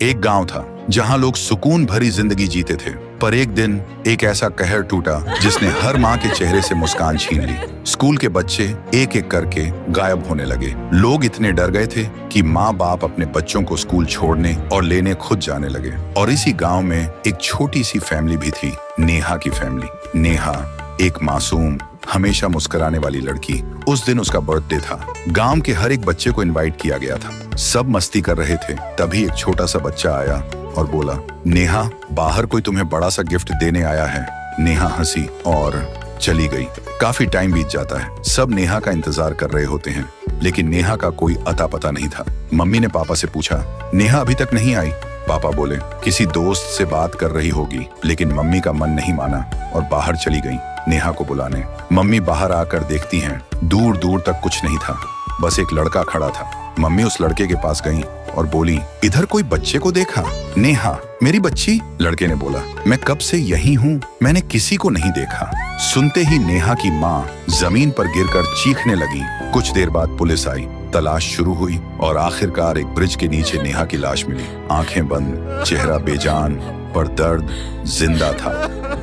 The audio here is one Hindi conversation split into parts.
एक गांव था जहां लोग सुकून भरी जिंदगी जीते थे, पर एक दिन एक ऐसा कहर टूटा जिसने हर माँ के चेहरे से मुस्कान छीन ली। स्कूल के बच्चे एक एक करके गायब होने लगे। लोग इतने डर गए थे कि माँ बाप अपने बच्चों को स्कूल छोड़ने और लेने खुद जाने लगे। और इसी गांव में एक छोटी सी फैमिली भी थी, नेहा की फैमिली। नेहा एक मासूम, हमेशा मुस्कुराने वाली लड़की। उस दिन उसका बर्थडे था। गांव के हर एक बच्चे को इनवाइट किया गया था। सब मस्ती कर रहे थे। तभी एक छोटा सा बच्चा आया और बोला, नेहा, बाहर कोई तुम्हें बड़ा सा गिफ्ट देने आया है। नेहा हंसी और चली गई। काफी टाइम बीत जाता है। सब नेहा का इंतजार कर रहे होते हैं, लेकिन नेहा का कोई अता पता नहीं था। मम्मी ने पापा से पूछा, नेहा अभी तक नहीं आई? पापा बोले, किसी दोस्त से बात कर रही होगी। लेकिन मम्मी का मन नहीं माना और बाहर चली गई नेहा को बुलाने। मम्मी बाहर आकर देखती हैं, दूर दूर तक कुछ नहीं था, बस एक लड़का खड़ा था। मम्मी उस लड़के के पास गई और बोली, इधर कोई बच्चे को देखा? नेहा, मेरी बच्ची? लड़के ने बोला, मैं कब से यही हूँ, मैंने किसी को नहीं देखा। सुनते ही नेहा की माँ जमीन पर गिरकर चीखने लगी। कुछ देर बाद पुलिस आई, तलाश शुरू हुई और आखिरकार एक ब्रिज के नीचे नेहा की लाश मिली। आंखें बंद, चेहरा बेजान, पर दर्द जिंदा था।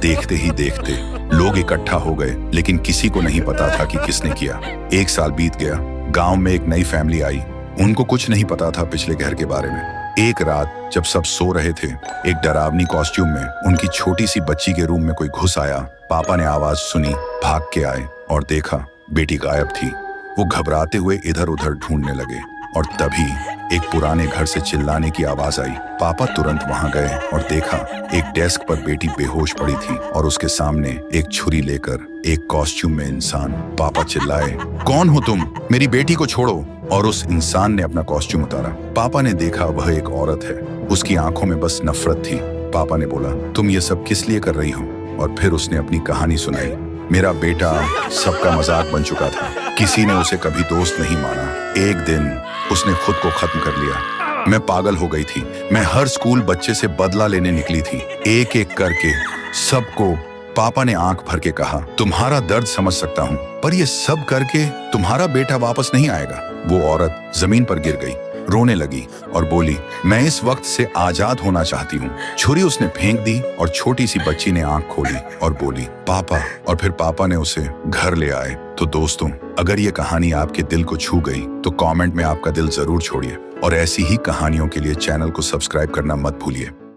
देखते ही देखते लोग इकट्ठा हो गए, लेकिन किसी को नहीं पता था कि किसने किया। एक साल बीत गया। गांव में एक नई फैमिली आई। उनको कुछ नहीं पता था पिछले घर के बारे में। एक रात जब सब सो रहे थे, एक डरावनी कॉस्ट्यूम में उनकी छोटी सी बच्ची के रूम में कोई घुस आया। पापा ने आवाज सुनी, भाग के आए और देखा बेटी गायब थी। वो घबराते हुए इधर उधर ढूंढने लगे और तभी एक पुराने घर से चिल्लाने की आवाज आई। पापा तुरंत वहां गए और देखा एक डेस्क पर बेटी बेहोश पड़ी थी और उसके सामने एक छुरी लेकर एक कॉस्ट्यूम में इंसान। पापा चिल्लाए, कौन हो तुम? मेरी बेटी को छोड़ो। और उस इंसान ने अपना कॉस्ट्यूम उतारा। पापा ने देखा वह एक औरत है। उसकी आंखों में बस नफरत थी। पापा ने बोला, तुम ये सब किस लिए कर रही हो? और फिर उसने अपनी कहानी सुनाई। मेरा बेटा सबका मजाक बन चुका था। किसी ने उसे कभी दोस्त नहीं माना। एक दिन उसने खुद को खत्म कर लिया। मैं पागल हो गई थी। मैं हर स्कूल बच्चे से बदला लेने निकली थी, एक एक करके सबको। पापा ने आंख भर के कहा, तुम्हारा दर्द समझ सकता हूँ, पर ये सब करके तुम्हारा बेटा वापस नहीं आएगा। वो औरत जमीन पर गिर गई, रोने लगी और बोली, मैं इस वक्त से आजाद होना चाहती हूँ। छुरी उसने फेंक दी और छोटी सी बच्ची ने आंख खोली और बोली, पापा। और फिर पापा ने उसे घर ले आए। तो दोस्तों, अगर ये कहानी आपके दिल को छू गई तो कमेंट में आपका दिल जरूर छोड़िए और ऐसी ही कहानियों के लिए चैनल को सब्सक्राइब करना मत भूलिए।